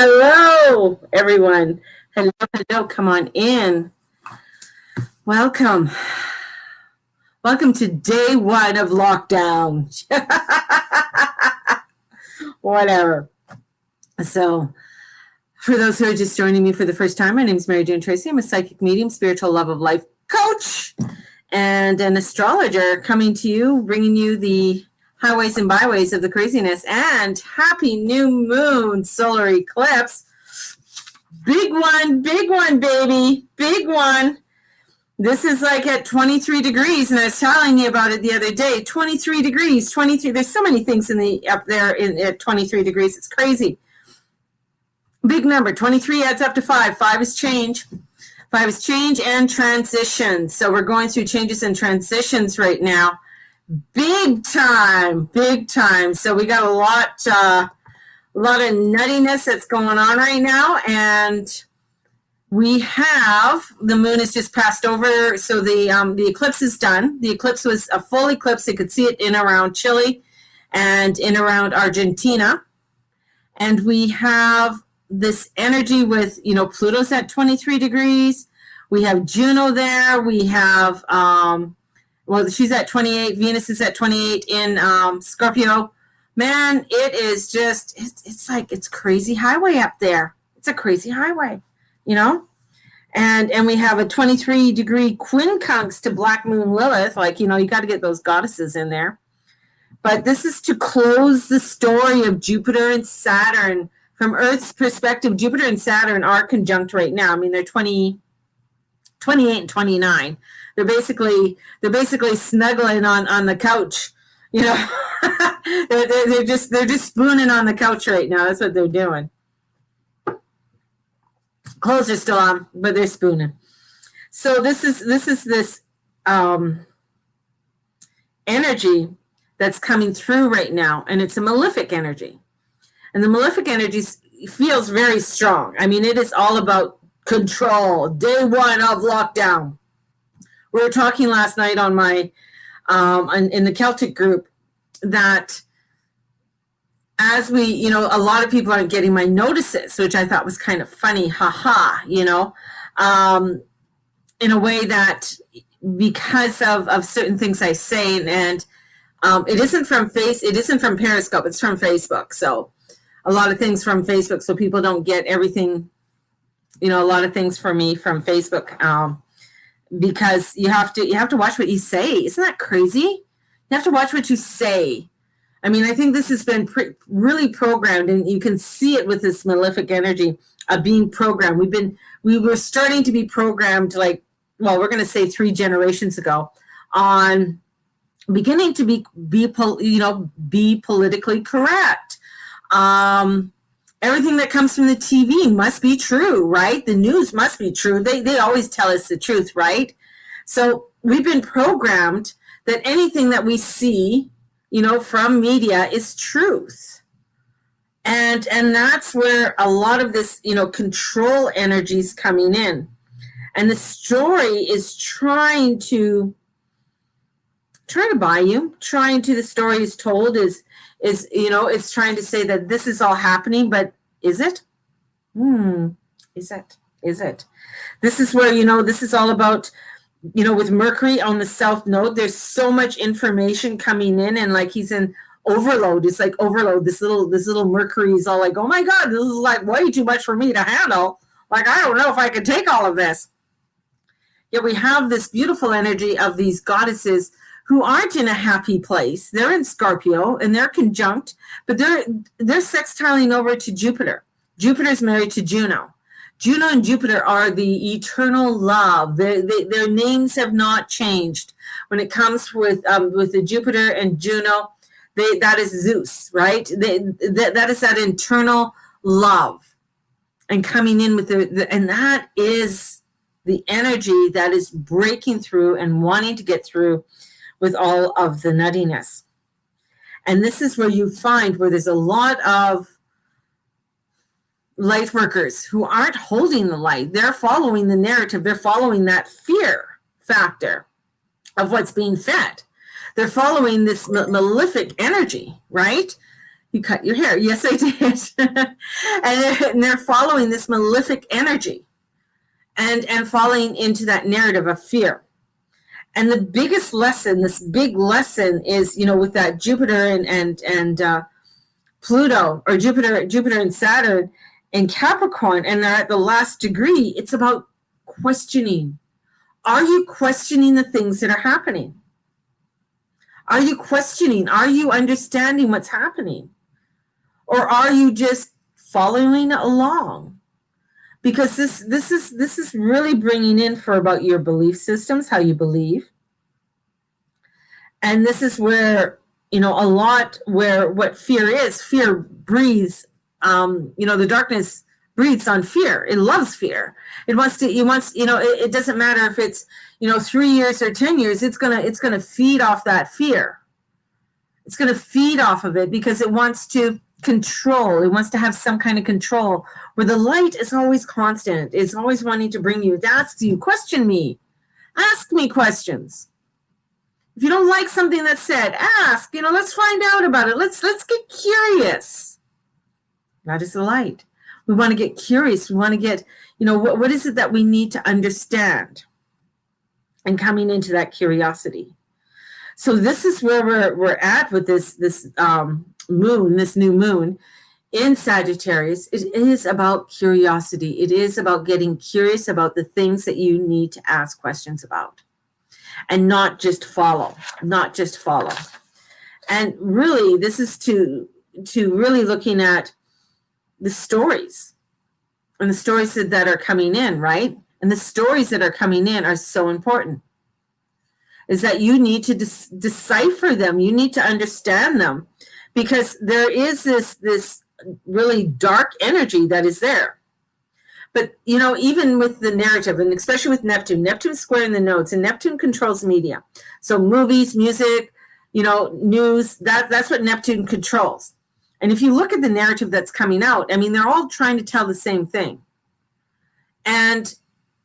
Hello, everyone. Hello, hello. Come on in. Welcome. Welcome to day one of lockdown. Whatever. So, for those who are just joining me for the first time, my name is Mary Jane Tracy. I'm a psychic medium, spiritual love of life coach, and an astrologer coming to you, bringing you the highways and byways of the craziness. And happy new moon solar eclipse. Big one, baby. Big one. This is like at 23 degrees, and I was telling you about it the other day. 23 degrees, 23. There's so many things up there at 23 degrees. It's crazy. Big number. 23 adds up to 5. 5 is change. 5 is change and transition. So we're going through changes and transitions right now. Big time, big time. So we got a lot of nuttiness that's going on right now, and we have the moon has just passed over, so the eclipse is done. The eclipse was a full eclipse. You could see it in around Chile and in around Argentina, and we have this energy with Pluto's at 23 degrees. We have Juno there. We have she's at 28. Venus is at 28 in Scorpio. Man, it is just, it's like, it's crazy highway up there. It's a crazy highway, And we have a 23 degree quincunx to Black Moon Lilith. Like, you got to get those goddesses in there. But this is to close the story of Jupiter and Saturn. From Earth's perspective, Jupiter and Saturn are conjunct right now. I mean, they're 28 and 29. They're basically snuggling on the couch, they're just spooning on the couch right now. That's what they're doing. Clothes are still on, but they're spooning. So this is energy that's coming through right now, and it's a malefic energy. And the malefic energy feels very strong. I mean, it is all about control. Day one of lockdown. We were talking last night on my in the Celtic group that as we, a lot of people aren't getting my notices, which I thought was kind of funny, in a way that because of certain things I say, and it isn't from Periscope, it's from Facebook. So a lot of things from Facebook, so people don't get everything, a lot of things from me from Facebook, because you have to watch what you say. Isn't that crazy? You have to watch what you say. I mean, I think this has been really programmed, and you can see it with this malefic energy of being programmed. We were starting to be programmed, like, well, we're going to say 3 generations ago, on beginning to be politically correct. Everything that comes from the TV must be true, right? The news must be true. They always tell us the truth, right? So we've been programmed that anything that we see, from media is truth. And that's where a lot of this, control energy is coming in. And the story is trying to buy you, the story is told is it's trying to say that this is all happening, but is it? Is it? This is where, this is all about, with Mercury on the South Node, there's so much information coming in, and like he's in overload. It's like overload. This little Mercury is all like, oh my God, this is like way too much for me to handle. Like, I don't know if I can take all of this. Yet we have this beautiful energy of these goddesses who aren't in a happy place. They're in Scorpio and they're conjunct, but they're sextiling over to Jupiter. Jupiter's married to Juno. Juno and Jupiter are the eternal love. Their names have not changed. When it comes with the Jupiter and Juno, that is Zeus, right? That is that internal love, and coming in with and that is the energy that is breaking through and wanting to get through with all of the nuttiness. And this is where you find where there's a lot of light workers who aren't holding the light. They're following the narrative. They're following that fear factor of what's being fed. They're following this malefic energy, right? You cut your hair. Yes, I did. And they're following this malefic energy and falling into that narrative of fear. And the biggest lesson, this big lesson is, with that Jupiter and Pluto, or Jupiter and Saturn in Capricorn, and they're at the last degree, it's about questioning. Are you questioning the things that are happening? Are you questioning? Are you understanding what's happening? Or are you just following along? Because this is really bringing in for about your belief systems, how you believe. And this is where, a lot where what fear breathes, the darkness breathes on fear. It loves fear. It doesn't matter if it's, 3 years or 10 years, it's going to feed off that fear. It's going to feed off of it because it wants to control. It wants to have some kind of control, where the light is always constant. It's always wanting to bring you. It asks you, question me. Ask me questions. If you don't like something that's said, ask. Let's find out about it. Let's get curious. That is the light. We want to get curious. We want to get, what is it that we need to understand? And coming into that curiosity. So this is where we're at with this moon, this new moon in Sagittarius. It is about curiosity. It is about getting curious about the things that you need to ask questions about. And not just follow. And really, this is to really looking at the stories. And the stories that are coming in, right? And the stories that are coming in are so important. Is that you need to decipher them. You need to understand them. Because there is this really dark energy that is there. But, even with the narrative, and especially with Neptune's squaring the nodes, and Neptune controls media. So movies, music, news, that's what Neptune controls. And if you look at the narrative that's coming out, they're all trying to tell the same thing. And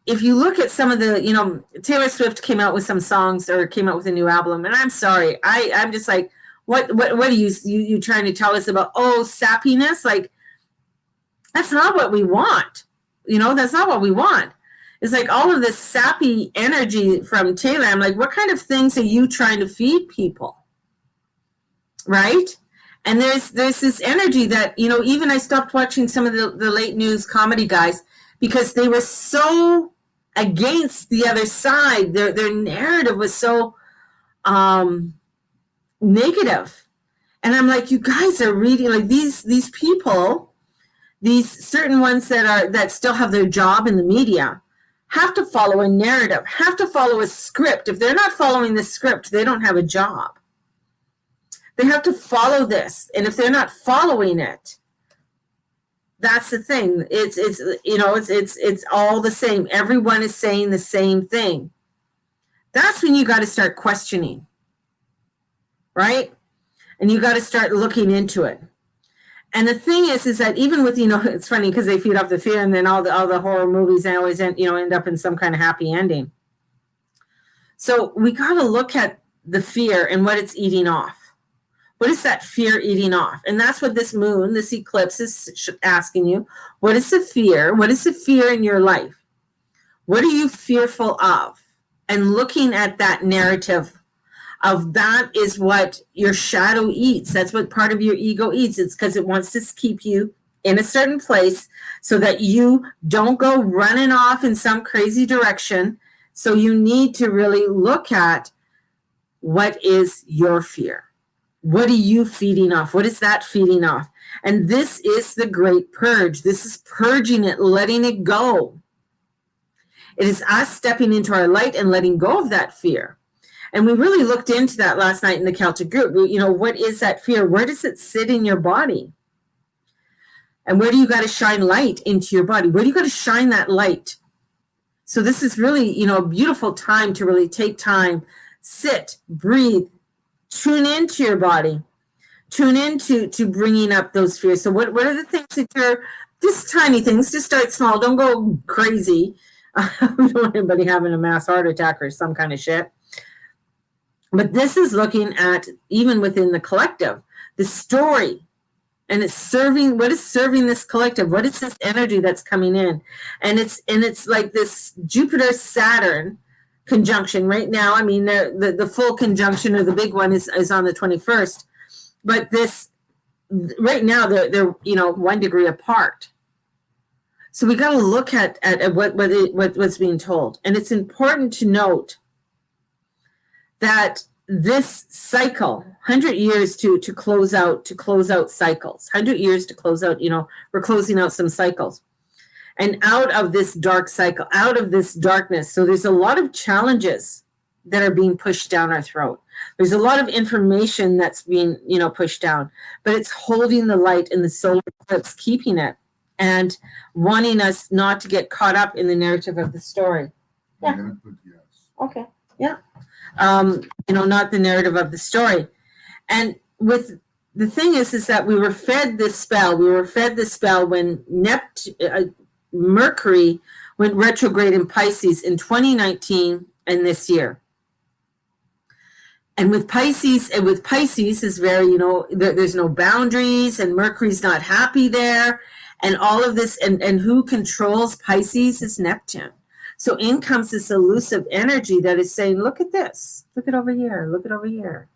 if you look at some of the, Taylor Swift came out with some songs, or came out with a new album, and I'm sorry, I'm just like, what are you trying to tell us about? Oh, sappiness? Like, that's not what we want. That's not what we want. It's like all of this sappy energy from Taylor. I'm like, what kind of things are you trying to feed people? Right? And there's this energy that, even I stopped watching some of the late news comedy guys because they were so against the other side. Their narrative was so negative. And I'm like, you guys are reading, like, these people, these certain ones that still have their job in the media, have to follow a narrative, have to follow a script. If they're not following the script, they don't have a job. They have to follow this. And if they're not following it, that's the thing. It's all the same. Everyone is saying the same thing. That's when you got to start questioning, right? And you got to start looking into it. And the thing is that even with, it's funny because they feed off the fear, and then all the horror movies, they always end up in some kind of happy ending. So we got to look at the fear and what it's eating off. What is that fear eating off? And that's what this moon, this eclipse is asking you. What is the fear? What is the fear in your life? What are you fearful of? And looking at that narrative of that is what your shadow eats. That's what part of your ego eats. It's because it wants to keep you in a certain place so that you don't go running off in some crazy direction. So you need to really look at what is your fear. What are you feeding off? What is that feeding off? And this is the great purge. This is purging it, letting it go. It is us stepping into our light and letting go of that fear. And we really looked into that last night in the Celtic group. What is that fear? Where does it sit in your body? And where do you got to shine light into your body? Where do you got to shine that light? So this is really, a beautiful time to really take time, sit, breathe, tune into your body, tune into bringing up those fears. So what are the things that you're, just tiny things, just start small. Don't go crazy. We don't want anybody having a mass heart attack or some kind of shit. But this is looking at, even within the collective, the story. And it's serving, what is serving this collective? What is this energy that's coming in? And it's like this Jupiter Saturn conjunction right now. I mean, the full conjunction, or the big one, is on the 21st. But this right now, they're 1 degree apart. So we got to look at what's being told. And it's important to note that this cycle, 100 years to close out cycles, 100 years to close out, we're closing out some cycles. And out of this dark cycle, out of this darkness, so there's a lot of challenges that are being pushed down our throat. There's a lot of information that's being, pushed down, but it's holding the light in the solar eclipse, keeping it, and wanting us not to get caught up in the narrative of the story. Yeah. Yes. Okay. Yeah. Not the narrative of the story. And with the thing is that we were fed this spell. We were fed this spell when Mercury went retrograde in Pisces in 2019 and this year. And with Pisces is very, there's no boundaries, and Mercury's not happy there, and all of this, and who controls Pisces is Neptune. So in comes this elusive energy that is saying, look at this, look at over here, look at over here.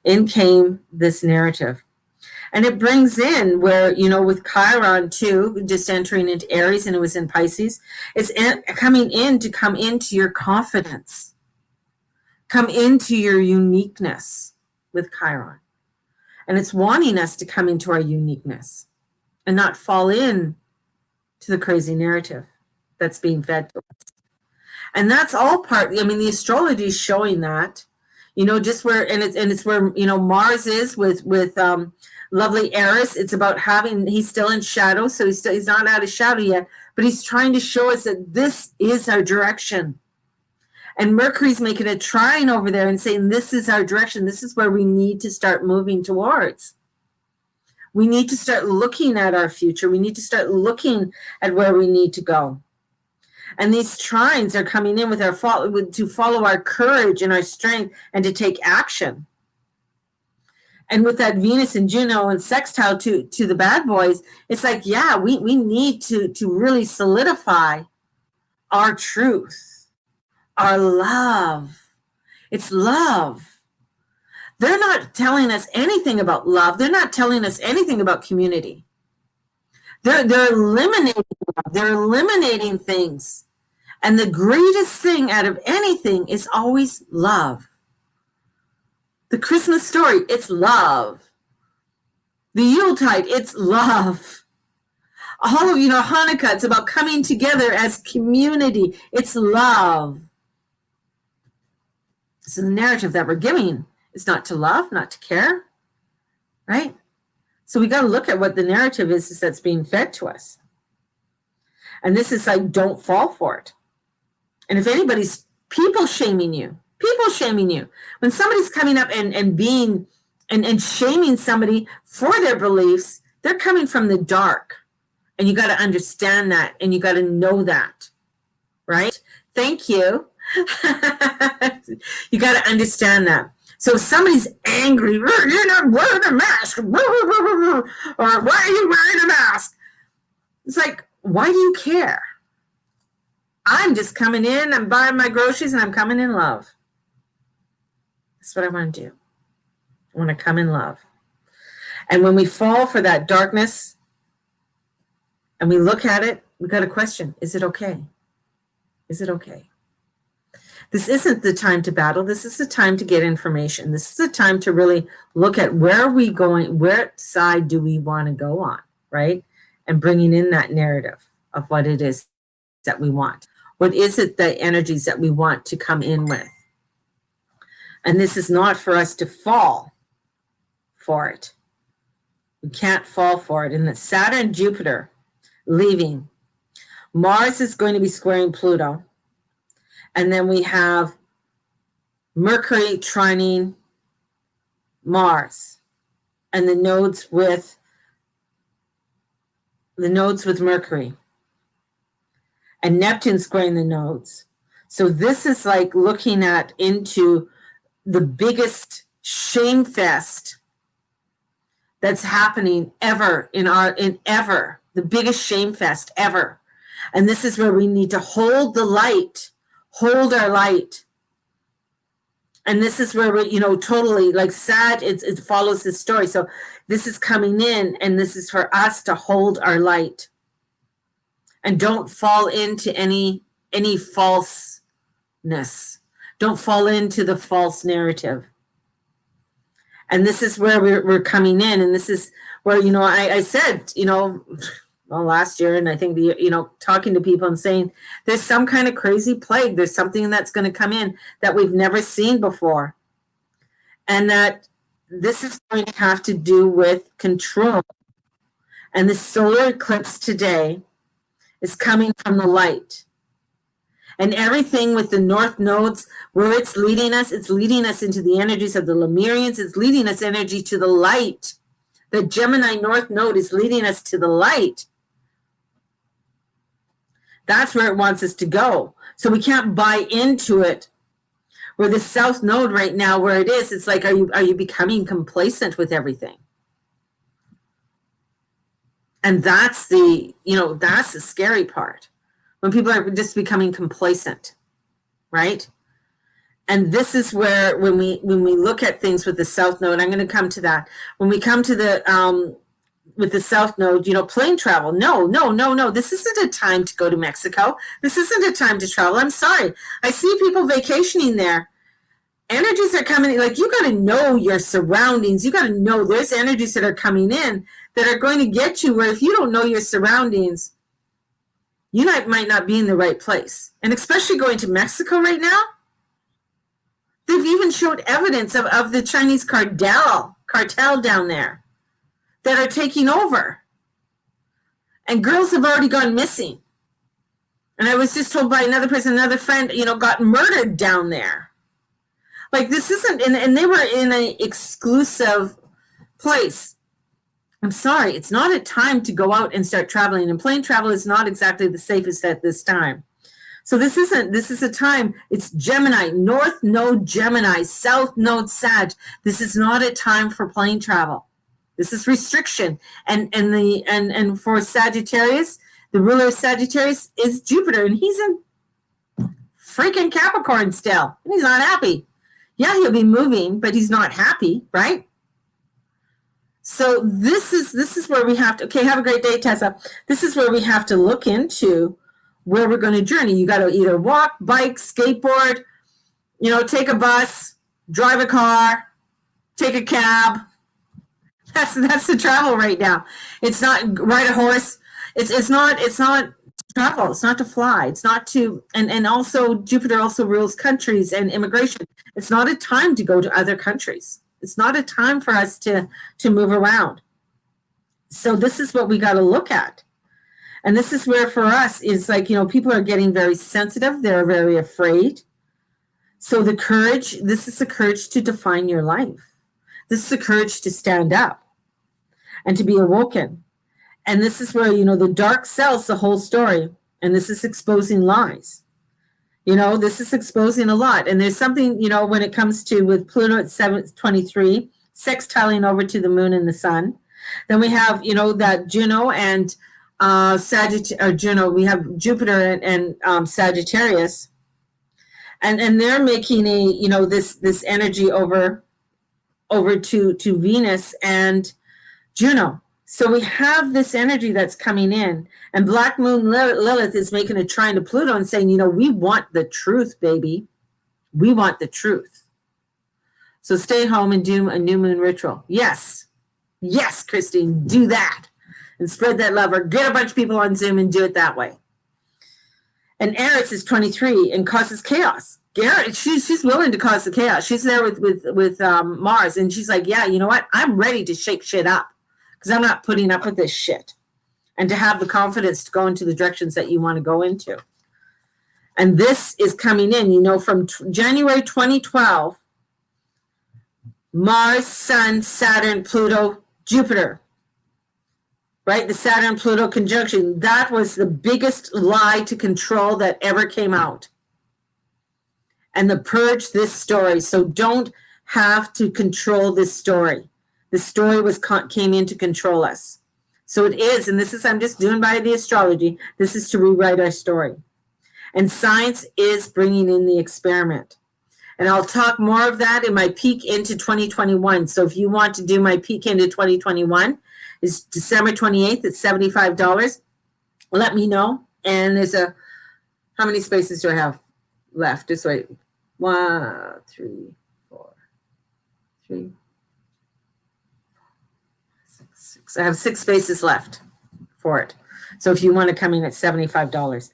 In came this narrative. And it brings in where, with Chiron too, just entering into Aries, and it was in Pisces, it's coming in to come into your confidence, come into your uniqueness with Chiron. And it's wanting us to come into our uniqueness and not fall in to the crazy narrative that's being fed to us. And that's all part, the astrology is showing that, just where, and it's where, Mars is with lovely Eris. It's about he's still in shadow, so he's not out of shadow yet, but he's trying to show us that this is our direction. And Mercury's making a trine over there and saying, this is our direction. This is where we need to start moving towards. We need to start looking at our future. We need to start looking at where we need to go. And these trines are coming in to follow our courage and our strength and to take action. And with that Venus and Juno and sextile to the bad boys, it's like, yeah, we need to really solidify our truth, our love. It's love. They're not telling us anything about love. They're not telling us anything about community. They're eliminating love. They're eliminating things. And the greatest thing out of anything is always love. The Christmas story, it's love. The Yuletide, it's love. All of, Hanukkah, it's about coming together as community. It's love. So the narrative that we're giving is not to love, not to care, right? So we got to look at what the narrative is that's being fed to us. And this is like, don't fall for it. And if anybody's people shaming you, when somebody's coming up and being and shaming somebody for their beliefs, they're coming from the dark. And you got to understand that, and you got to know that, right? Thank you. You got to understand that. So if somebody's angry, you're not wearing a mask, or why are you wearing a mask? It's like, why do you care? I'm just coming in, I'm buying my groceries, and I'm coming in love. That's what I want to do. I want to come in love. And when we fall for that darkness and we look at it, we got to question, is it okay? Is it okay? This isn't the time to battle. This is the time to get information. This is the time to really look at where are we going, where side do we want to go on, right? And bringing in that narrative of what it is that we want. What is it, the energies that we want to come in with? And this is not for us to fall for it. We can't fall for it. And the Saturn, Jupiter leaving. Mars is going to be squaring Pluto. And then we have Mercury trining Mars, and the nodes with Mercury, and Neptune squaring the nodes. So this is like looking at into the biggest shame fest that's happening ever the biggest shame fest ever. And this is where we need to hold the light, hold our light. And this is where we, totally like sad, it follows this story. So this is coming in, and this is for us to hold our light and don't fall into any falseness. Don't fall into the false narrative. And this is where we're coming in. And this is where, I said, last year, and I think talking to people and saying there's some kind of crazy plague, there's something that's going to come in that we've never seen before, and that this is going to have to do with control. And the solar eclipse today is coming from the light, and everything with the north nodes, where it's leading us into the energies of the Lemurians. It's leading us energy to the light. The Gemini north node is leading us to the light. That's where it wants us to go. So we can't buy into it. Where the south node right now, where it is, it's like, are you becoming complacent with everything? And that's the scary part. When people are just becoming complacent, right? And this is where, when we look at things with the south node, I'm going to come to that. When we come to the with the south node, plane travel. No. This isn't a time to go to Mexico. This isn't a time to travel. I'm sorry. I see people vacationing there. Energies are coming in. Like, you got to know your surroundings. You got to know there's energies that are coming in that are going to get you where, if you don't know your surroundings, you might not be in the right place. And especially going to Mexico right now, they've even showed evidence of the Chinese cartel down there that are taking over. And girls have already gone missing. And I was just told by another friend, got murdered down there. Like, this isn't, and they were in an exclusive place. I'm sorry, it's not a time to go out and start traveling, and plane travel is not exactly the safest at this time. So this is a time, it's Gemini, North Node Gemini, South Node Sag. This is not a time for plane travel. This is restriction. And for Sagittarius, the ruler of Sagittarius is Jupiter, and he's in freaking Capricorn still, and he's not happy. Yeah, he'll be moving, but he's not happy, right? So this is where we have to, okay, have a great day, Tessa. This is where we have to look into where we're going to journey. You got to either walk, bike, skateboard, take a bus, drive a car, take a cab. That's the travel right now. It's not ride a horse. It's not travel. It's not to fly. It's not to, and also Jupiter also rules countries and immigration. It's not a time to go to other countries. It's not a time for us to move around. So this is what we got to look at. And this is where, for us, is like, people are getting very sensitive. They're very afraid. So the courage, this is the courage to define your life. This is the courage to stand up and to be awoken. And this is where, the dark sells the whole story. And this is exposing lies. This is exposing a lot. And there's something, when it comes to, with Pluto at 723, sextiling over to the moon and the sun. Then we have, that Juno and we have Jupiter and Sagittarius. And they're making a, this energy over to Venus and Juno. So we have this energy that's coming in, and Black Moon Lilith is making a trine to Pluto and saying, we want the truth, baby. We want the truth. So stay home and do a new moon ritual. Yes, Christine, do that and spread that love, or get a bunch of people on Zoom and do it that way. And Eris is 23 and causes chaos. Garrett, she's willing to cause the chaos. She's there with Mars, and she's like, yeah, you know what? I'm ready to shake shit up. Because I'm not putting up with this shit. And to have the confidence to go into the directions that you want to go into. And this is coming in, from January 2012, Mars, Sun, Saturn, Pluto, Jupiter. Right? The Saturn-Pluto conjunction. That was the biggest lie to control that ever came out. And the purge this story. So don't have to control this story. The story came in to control us. So it is, and this is, I'm just doing by the astrology, this is to rewrite our story. And science is bringing in the experiment. And I'll talk more of that in my peek into 2021. So if you want to do my peek into 2021, it's December 28th at $75. Let me know. And there's how many spaces do I have left? Just wait. 1, 3, 4, 3, 6. I have 6 spaces left for it. So if you want to come in at $75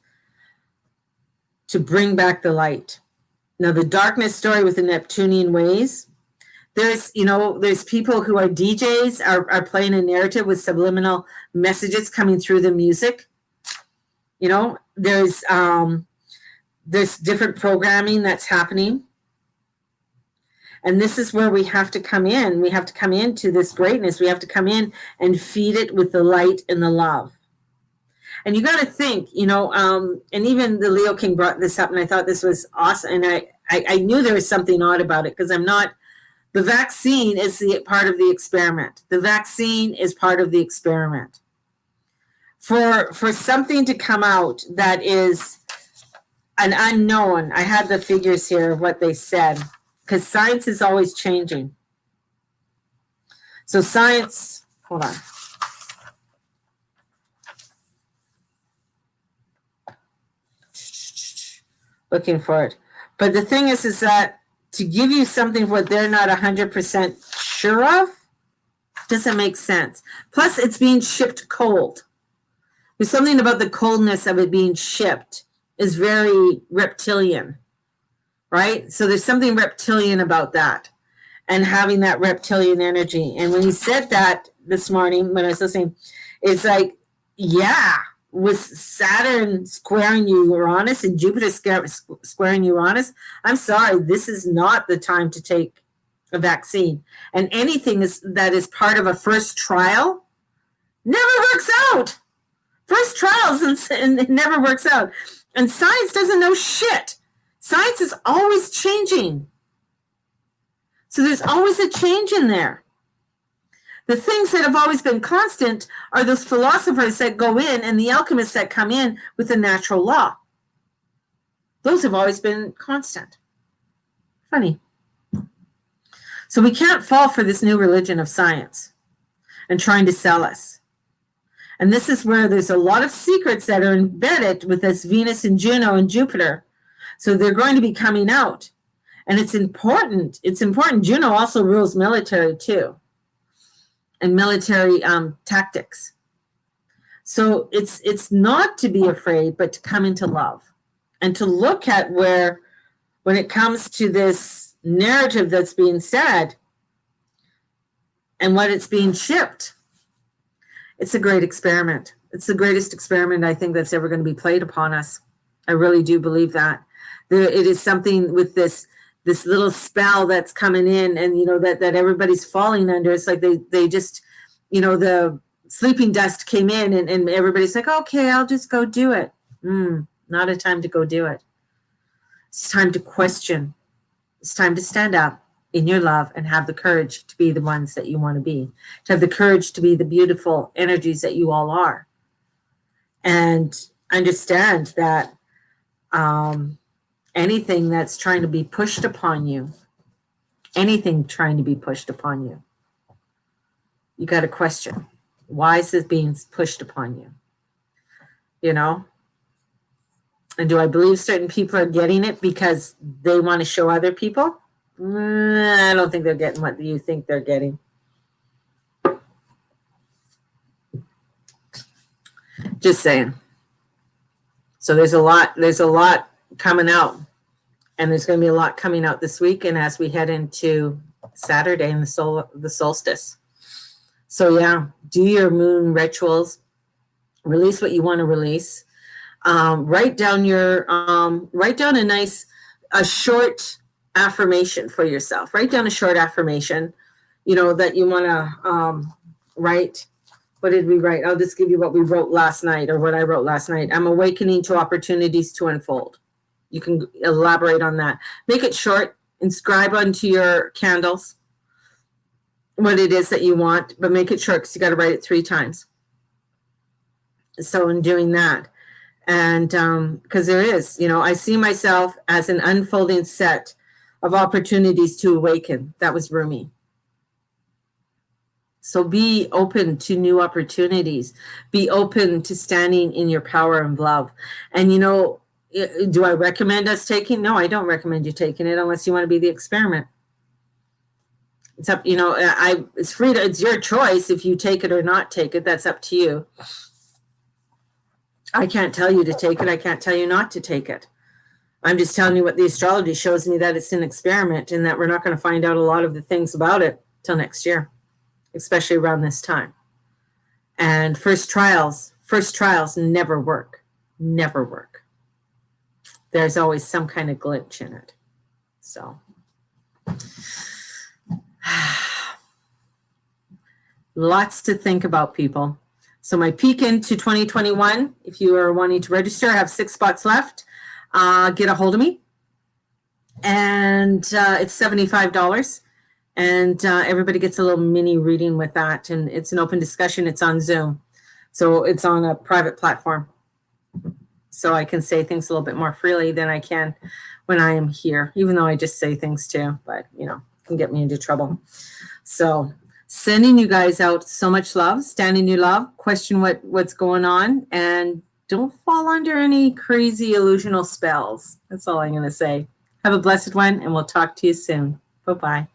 to bring back the light. Now, the darkness story with the Neptunian ways, there's people who are DJs, are playing a narrative with subliminal messages coming through the music. There's different programming that's happening. And this is where we have to come in. We have to come into this greatness. We have to come in and feed it with the light and the love. And you got to think, and even the Leo King brought this up, and I thought this was awesome. And I knew there was something odd about it, because the vaccine is part of the experiment. The vaccine is part of the experiment. For something to come out that is an unknown, I had the figures here of what they said, because science is always changing. So science, hold on. Looking for it. But the thing is that to give you something what they're not 100% sure of doesn't make sense. Plus, it's being shipped cold. There's something about the coldness of it being shipped is very reptilian, right? So there's something reptilian about that and having that reptilian energy. And when he said that this morning, when I was listening, it's like, yeah, with Saturn squaring Uranus and Jupiter squaring Uranus, I'm sorry, this is not the time to take a vaccine. And anything that is part of a first trial never works out. First trials and it never works out. And science doesn't know shit. Science is always changing. So there's always a change in there. The things that have always been constant are those philosophers that go in and the alchemists that come in with the natural law. Those have always been constant. Funny. So we can't fall for this new religion of science and trying to sell us. And this is where there's a lot of secrets that are embedded with this Venus and Juno and Jupiter. So they're going to be coming out. And it's important. It's important. Juno also rules military too. And military tactics. So it's not to be afraid, but to come into love and to look at where, when it comes to this narrative that's being said and what it's being shipped, it's a great experiment. It's the greatest experiment I think that's ever going to be played upon us. I really do believe that. It is something with this little spell that's coming in, and that everybody's falling under. It's like they just, the sleeping dust came in, and everybody's like, okay, I'll just go do it. Not a time to go do it. It's time to question. It's time to stand up in your love and have the courage to be the ones that you want to be, to have the courage to be the beautiful energies that you all are, and understand that anything that's trying to be pushed upon you, you got to question. Why is this being pushed upon you? And do I believe certain people are getting it because they want to show other people? I don't think they're getting what you think they're getting. Just saying. So there's a lot coming out, and there's going to be a lot coming out this week, and as we head into Saturday and the solstice. So yeah, do your moon rituals, release what you want to release. Write down a short affirmation for yourself. Write down a short affirmation, that you want to write. What did we write? I'll just give you what we wrote last night, or what I wrote last night. I'm awakening to opportunities to unfold. You can elaborate on that. Make it short. Inscribe onto your candles. what it is that you want, but make it short because you got to write it 3 times. So in doing that, and because there is, I see myself as an unfolding set of opportunities to awaken. That was Rumi. So be open to new opportunities. Be open to standing in your power and love. And do I recommend us taking? No, I don't recommend you taking it unless you want to be the experiment. It's up, it's free to, it's your choice if you take it or not take it. That's up to you. I can't tell you to take it. I can't tell you not to take it. I'm just telling you what the astrology shows me, that it's an experiment and that we're not going to find out a lot of the things about it till next year, especially around this time. And first trials never work. Never work. There's always some kind of glitch in it. So lots to think about, people. So my peek into 2021, if you are wanting to register, I have 6 spots left. Get a hold of me. And it's $75. And everybody gets a little mini reading with that. And it's an open discussion. It's on Zoom. So it's on a private platform. So I can say things a little bit more freely than I can when I am here, even though I just say things too, but it can get me into trouble. So sending you guys out so much love, standing your love, question what's going on, and don't fall under any crazy illusional spells. That's all I'm going to say. Have a blessed one, and we'll talk to you soon. Bye-bye.